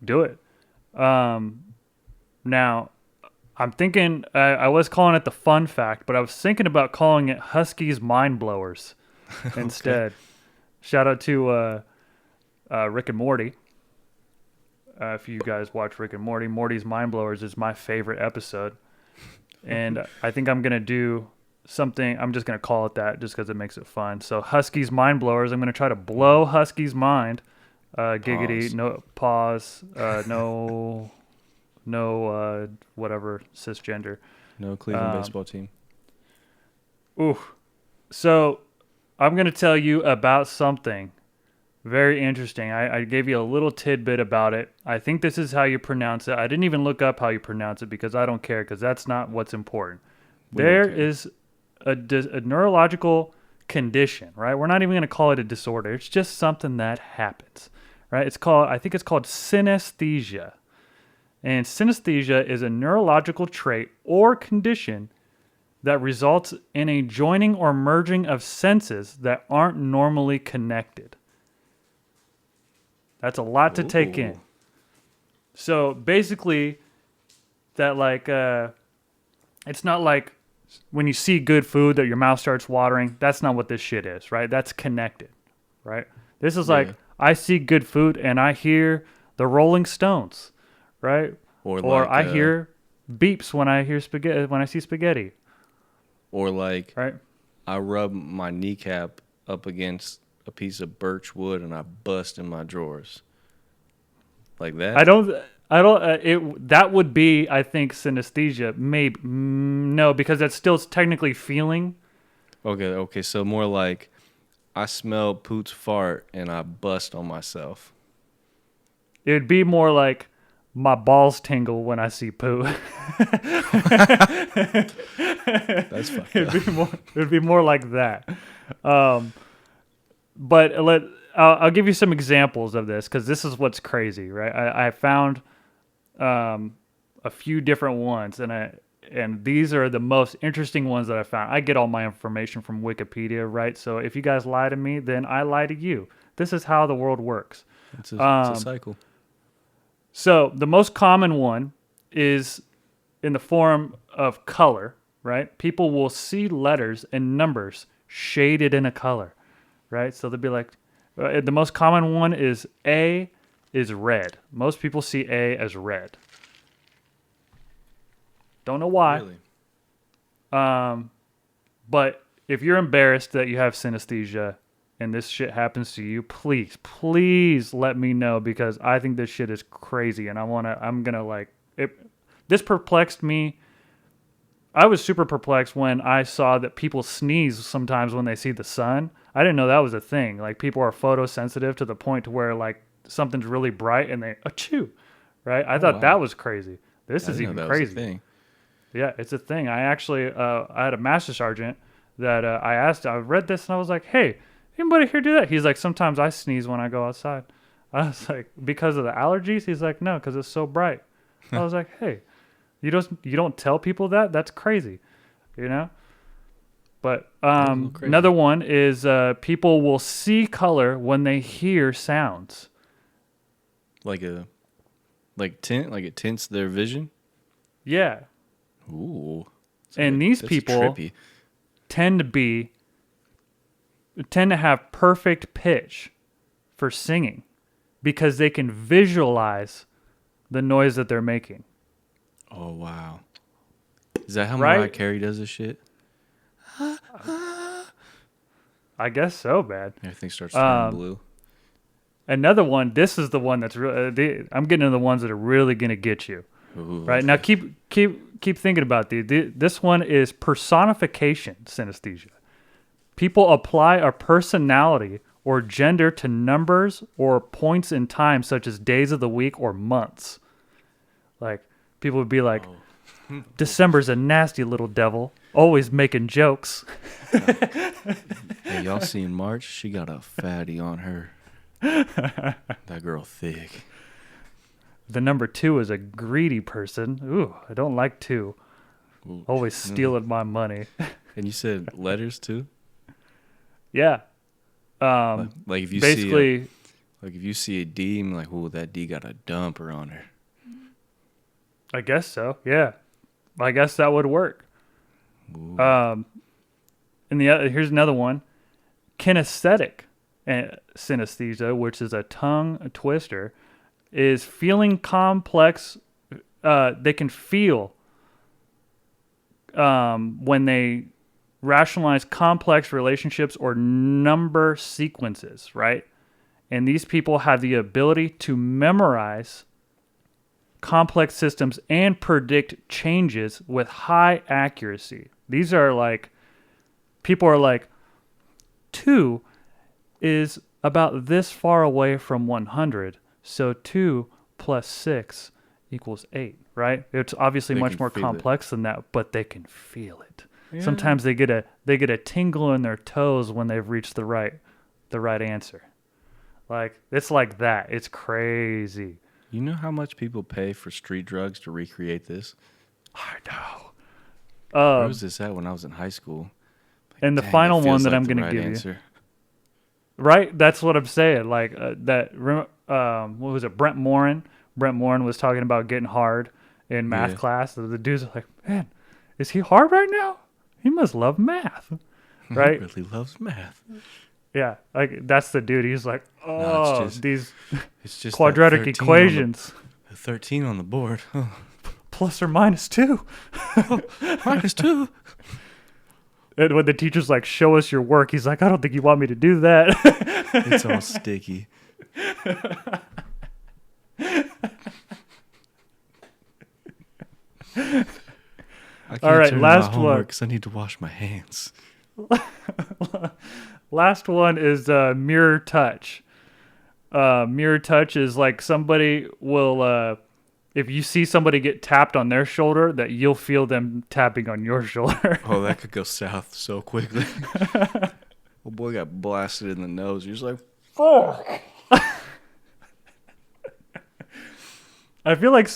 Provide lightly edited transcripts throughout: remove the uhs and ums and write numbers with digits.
Do it. Now, I'm thinking I was calling it the fun fact, but I was thinking about calling it Husky's Mind Blowers Okay. instead. Shout out to Rick and Morty. If you guys watch Rick and Morty, Morty's Mind Blowers is my favorite episode. And I think I'm going to do something. I'm just going to call it that just because it makes it fun. So, Husky's Mind Blowers. I'm going to try to blow Husky's mind. Giggity, Pause. no pause, no, whatever, cisgender. No Cleveland Um, baseball team. ooh. So, I'm going to tell you about something very interesting. I gave you a little tidbit about it. I think this is how you pronounce it. I didn't even look up how you pronounce it because I don't care because that's not what's important. We don't There care. is a neurological condition, right? We're not even going to call it a disorder. It's just something that happens, right? I think it's called synesthesia. And synesthesia is a neurological trait or condition that results in a joining or merging of senses that aren't normally connected. That's a lot to take in. Ooh. So basically, that it's not like when you see good food that your mouth starts watering. That's not what this shit is, right? That's connected, right? This is like Yeah. I see good food and I hear the Rolling Stones, right? Or Or like I hear beeps when I hear spaghetti when I see spaghetti, or like right? I rub my kneecap up against a piece of birch wood and I bust in my drawers. Like I that? don't. I don't. It that would be, I think, synesthesia. Maybe no, because that's still technically feeling. Okay, so more like I smell Poot's fart and I bust on myself. It would be more like my balls tingle when I see poo. That's fucked it'd up. be more. It'd be more like that. Um, but I'll give you some examples of this because this is what's crazy, right? I found a few different ones, and these are the most interesting ones that I found. I get all my information from Wikipedia, right? So if you guys lie to me, then I lie to you. This is how the world works. It's a cycle. So the most common one is in the form of color, right? People will see letters and numbers shaded in a color, right? So they'll be like, the most common one is A is red. Most people see A as red. Don't know why. Really? But if you're embarrassed that you have synesthesia and this shit happens to you, please let me know because I think this shit is crazy and I'm gonna like it. This perplexed me. I was super perplexed when I saw that people sneeze sometimes when they see the sun. I didn't know that was a thing. Like people are photosensitive to the point to where like something's really bright and they achoo, right? I Oh thought wow. that was crazy. This I is didn't even know that was a crazier. thing. Yeah, it's a thing. I actually, I had a master sergeant that I asked. I read this and I was like, "Hey, anybody here do that?" He's like, "Sometimes I sneeze when I go outside." I was like, "Because of the allergies?" He's like, "No, because it's so bright." I was like, "Hey, you don't tell people that? That's crazy, you know." But That is a little another crazy. one is people will see color when they hear sounds. Like a tint, like it tints their vision. Yeah, Ooh. and these That's people trippy. tend to be tend to have perfect pitch for singing because they can visualize the noise that they're making, Oh wow. Is that how Mariah right? Carey does this shit? I guess so, man. Everything starts turning Um, blue. Another one. This is the one that's really. I'm getting to the ones that are really gonna get you. Ooh, Right now, okay. keep thinking about these. This one is personification synesthesia. People apply a personality or gender to numbers or points in time, such as days of the week or months. Like people would be like, Oh. December's a nasty little devil, always making jokes. Hey, y'all seen March? She got a fatty on her. That girl thick. The number 2 is a greedy person. Ooh, I don't like 2. Ooh. Always stealing my money. And you said letters too? Yeah. Like if you see Basically, Like if you see a D, I'm like, "Ooh, that D got a dumper on her." I guess so. Yeah, I guess that would work. Ooh. And here's another one: kinesthetic synesthesia, which is a tongue twister, is feeling complex. They can feel when they rationalize complex relationships or number sequences, right? And these people have the ability to memorize complex systems and predict changes with high accuracy. These are like, people are like, 2 is about this far away from 100, so 2 plus 6 equals 8, right? It's obviously They much can more feel it. complex than that, but they can feel it. Yeah. Sometimes they get a tingle in their toes when they've reached the right answer. Like, it's like that. It's crazy. You know how much people pay for street drugs to recreate this? I know. Where was this at when I was in high school? Like, And the dang, final that one feels that like I'm the going to right give answer. you. Right? That's what I'm saying. Like, what was it? Brent Morin. Brent Morin was talking about getting hard in math Yeah. class. The dude's like, man, is he hard right now? He must love math. Right? He really loves math. Yeah. Like, that's the dude. He's like, No, these It's just quadratic that 13 equations. The 13 on the board. Oh, Plus or minus 2. -2. And when the teacher's like, show us your work, he's like, I don't think you want me to do that. It's all sticky. I can't All right, turn in last my one. homework because I need to wash my hands. Last one is mirror touch. Mirror touch is like somebody will, if you see somebody get tapped on their shoulder, that you'll feel them tapping on your shoulder. Oh, that could go south so quickly. Oh boy got blasted in the nose. You're just like, fuck. I feel like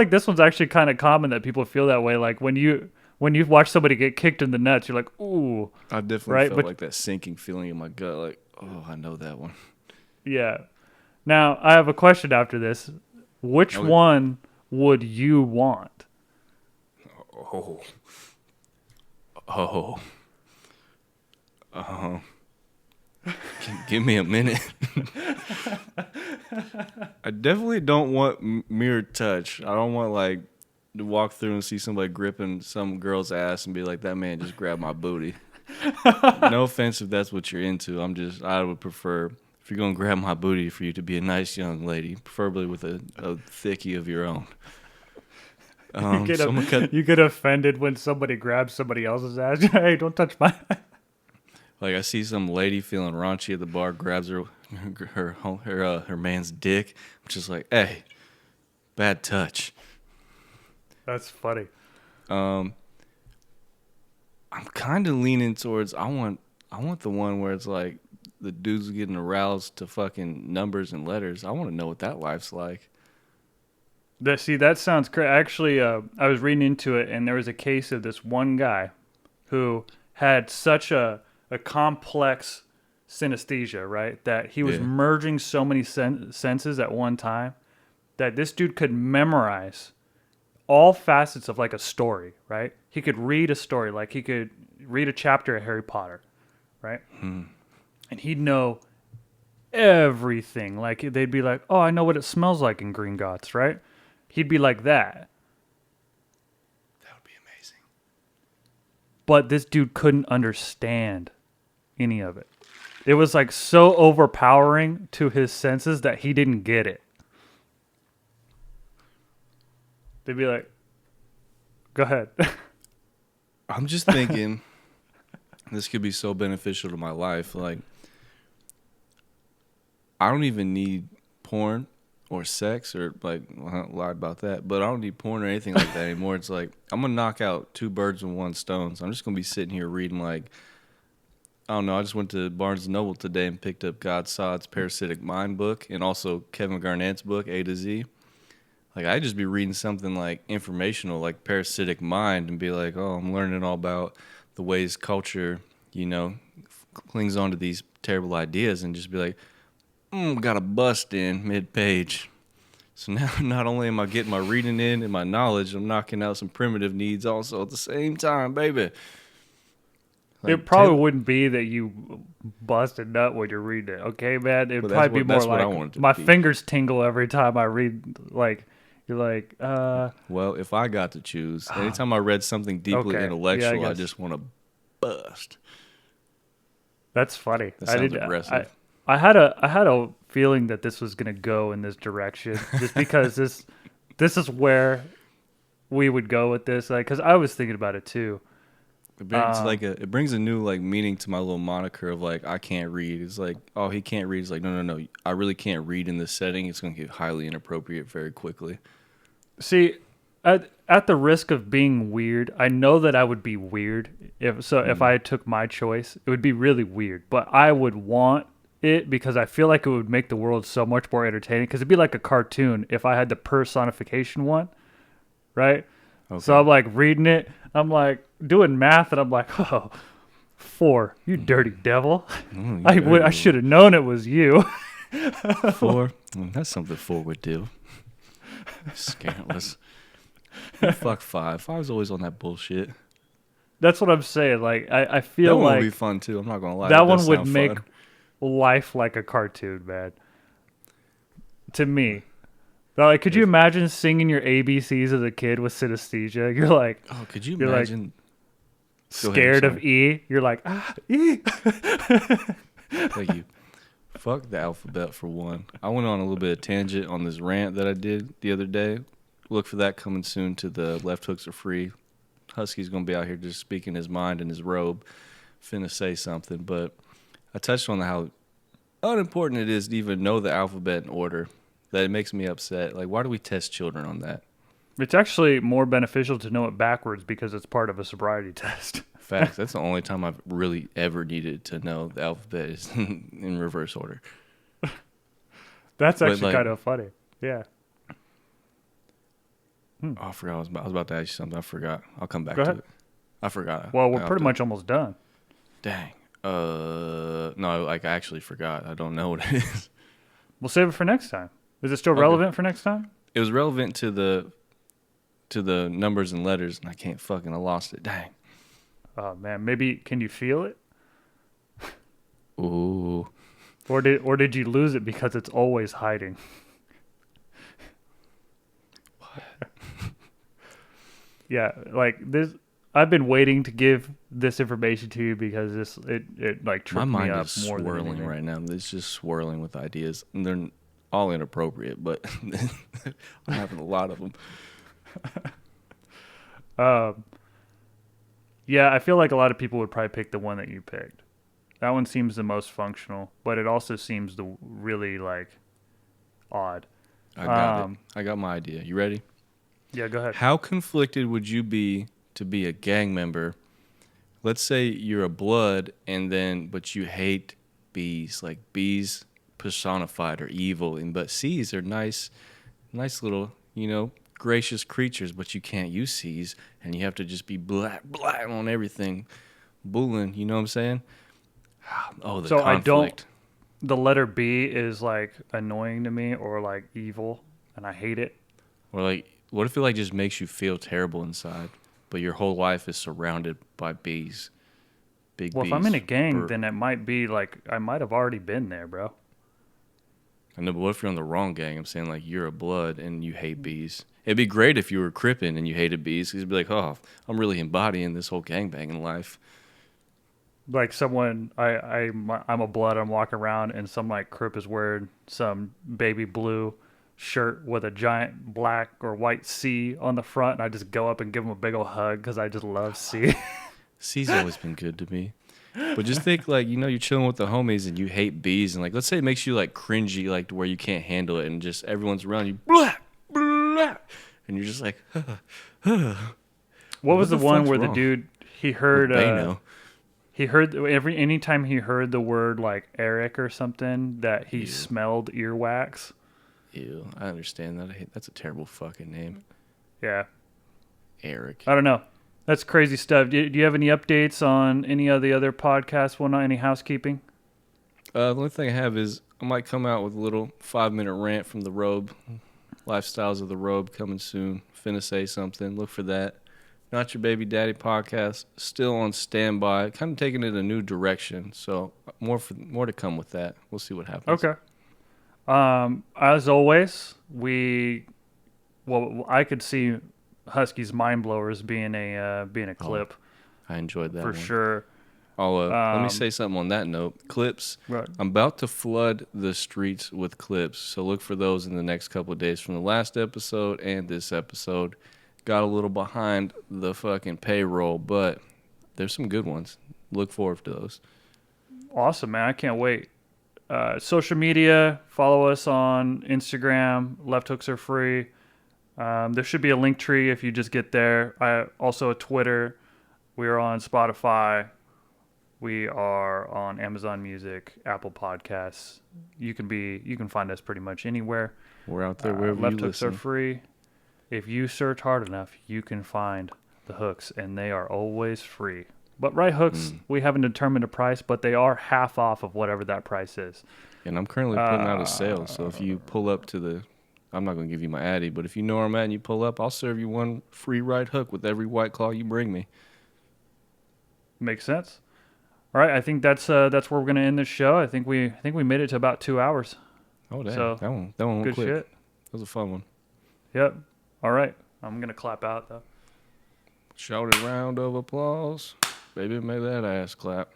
this one's actually kind of common that people feel that way. Like when you watch somebody get kicked in the nuts, you're like, ooh. I definitely Right, felt but- like that sinking feeling in my gut. Like, oh, I know that one. Yeah. Now, I have a question after this. Which Okay. one would you want? Oh. Oh. Give me a minute. I definitely don't want mirror touch. I don't want like to walk through and see somebody gripping some girl's ass and be like, that man just grabbed my booty. No offense if that's what you're into. I would prefer, if you're going to grab my booty, for you to be a nice young lady, preferably with a thickie of your own. You get offended when somebody grabs somebody else's ass. Hey, don't touch my. Like I see some lady feeling raunchy at the bar, grabs her man's dick. I'm just like, hey, bad touch. That's funny. I'm kind of leaning towards I want the one where it's like the dude's getting aroused to fucking numbers and letters. I want to know what that life's like. That sounds crazy. Actually, I was reading into it, and there was a case of this one guy who had such a complex synesthesia, right? That he was Yeah. merging so many senses at one time that this dude could memorize all facets of like a story, right? He could read a story, like he could read a chapter of Harry Potter, right? And he'd know everything. Like they'd be like, "Oh, I know what it smells like in Green Gots," right? He'd be like that. That would be amazing. But this dude couldn't understand any of it. It was like so overpowering to his senses that he didn't get it. They'd be like, go ahead. I'm just thinking this could be so beneficial to my life. Like, I don't even need porn or sex or like, well, I lied about that, but I don't need porn or anything like that anymore. It's like, I'm going to knock out 2 birds with 1 stone. So I'm just going to be sitting here reading like, I don't know. I just went to Barnes & Noble today and picked up God Sod's Parasitic Mind book and also Kevin Garnett's book, A to Z. Like, I'd just be reading something like informational, like Parasitic Mind, and be like, oh, I'm learning all about the ways culture, clings on to these terrible ideas, and just be like, got a bust in mid-page. So now not only am I getting my reading in and my knowledge, I'm knocking out some primitive needs also at the same time, baby. It Like, probably wouldn't be that you bust a nut when you're reading it, okay, man? It'd but probably be more that's what I like wanted to my be. fingers tingle every time I read. Like you're like, Well, if I got to choose, anytime I read something deeply okay, intellectual, yeah, I guess just want to bust. that's funny. That sounds aggressive. I had a feeling that this was gonna go in this direction, just because this is where we would go with this. Like, because I was thinking about it too. It brings a new like meaning to my little moniker of like I can't read. It's like, oh, he can't read. It's like, no, I really can't read in this setting. It's going to get highly inappropriate very quickly. See, at the risk of being weird, I know that I would be weird if I took my choice. It would be really weird, but I would want it because I feel like it would make the world so much more entertaining. Because it'd be like a cartoon if I had the personification one, right? Okay. So I'm like reading it. I'm like doing math, and I'm like, oh, 4, you dirty devil. I should have known it was you. 4, that's something 4 would do. Scandalous. Fuck 5. 5's always on that bullshit. That's what I'm saying. Like I feel that one like would be fun too. I'm not gonna lie. that one would make life like a cartoon, man. To me. Like, could you imagine singing your ABCs as a kid with synesthesia? You're like, oh, could you imagine? Like, scared of E. You're like, E. Thank you. Fuck the alphabet for one. I went on a little bit of tangent on this rant that I did the other day. Look for that coming soon to the Left Hooks Are Free. Husky's gonna be out here just speaking his mind in his robe, finna say something. But I touched on how unimportant it is to even know the alphabet in order. That it makes me upset. Like, why do we test children on that? It's actually more beneficial to know it backwards because it's part of a sobriety test. Facts. That's the only time I've really ever needed to know the alphabet is in reverse order. That's actually kind of funny. Yeah. Oh, I forgot. I was about to ask you something. I forgot. I'll come back Go to ahead. it. I forgot. Well, we're pretty much almost done. Dang. No, like I actually forgot. I don't know what it is. We'll save it for next time. Is it still relevant for next time? It was relevant to the numbers and letters, and I lost it. Dang. Oh man, maybe can you feel it? Ooh. Or did you lose it because it's always hiding? What? Yeah, like this. I've been waiting to give this information to you because it like tripped me up more. My mind is swirling right now. It's just swirling with ideas, and they're all inappropriate, but I'm having a lot of them. Yeah, I feel like a lot of people would probably pick the one that you picked. That one seems the most functional, but it also seems really like odd. I got it. I got my idea. You ready? Yeah, go ahead. How conflicted would you be to be a gang member? Let's say you're a blood, but you hate bees. Like bees personified are evil, but C's are nice little, gracious creatures. But you can't use C's, and you have to just be black on everything, bullying. You know what I'm saying? Oh, the conflict. The letter B is like annoying to me, or like evil, and I hate it. Or like, what if it like just makes you feel terrible inside, but your whole life is surrounded by bees? Big bees. If I'm in a gang, then it might be like I might have already been there, bro. I know, but what if you're on the wrong gang? I'm saying like you're a blood and you hate bees. It'd be great if you were Crippin and you hated bees, because you'd be like, oh, I'm really embodying this whole gangbanging life. Like someone, I'm a blood. I'm walking around, and some like Crip is wearing some baby blue shirt with a giant black or white C on the front, and I just go up and give him a big old hug because I just love C. C's always been good to me. But just think like, you're chilling with the homies and you hate bees, and like, let's say it makes you like cringy, like to where you can't handle it, and just everyone's around you, blah, blah, and you're just like, What was the one where wrong? The dude he heard anytime he heard the word like Eric or something that he smelled earwax. Ew, I understand that. That's a terrible fucking name. Yeah. Eric. I don't know. That's crazy stuff. Do you have any updates on any of the other podcasts? Well, not any housekeeping? The only thing I have is I might come out with a little 5-minute rant from the Robe. Lifestyles of the Robe coming soon. Finna say something. Look for that. Not Your Baby Daddy podcast. Still on standby. Kind of taking it a new direction. So more to come with that. We'll see what happens. Okay. As always, I could see Husky's Mind Blowers being a clip I enjoyed that for one. sure. Let me say something on that note. Clips. Right. I'm about to flood the streets with clips, so look for those in the next couple of days from the last episode and this episode. Got a little behind the fucking payroll, but there's some good ones. Look forward to those. Awesome, man. I can't wait. Social media, follow us on Instagram. Left hooks are free. There should be a link tree if you just get there. Also a Twitter. We are on Spotify. We are on Amazon Music, Apple Podcasts. You can find us pretty much anywhere. We're out there wherever Left you hooks listen. are free. If you search hard enough, you can find the hooks, and they are always free. But right hooks, we haven't determined a price, but they are half off of whatever that price is. And I'm currently putting out a sale, so if you pull up to the... I'm not going to give you my Addy, but if you know where I'm at and you pull up, I'll serve you one free right hook with every White Claw you bring me. Makes sense. All right, I think that's where we're gonna end this show. I think we made it to about 2 hours. Oh, damn. So, that one went good quick. shit. That was a fun one. Yep. All right, I'm gonna clap out though. Shouted round of applause. Baby, make that ass clap.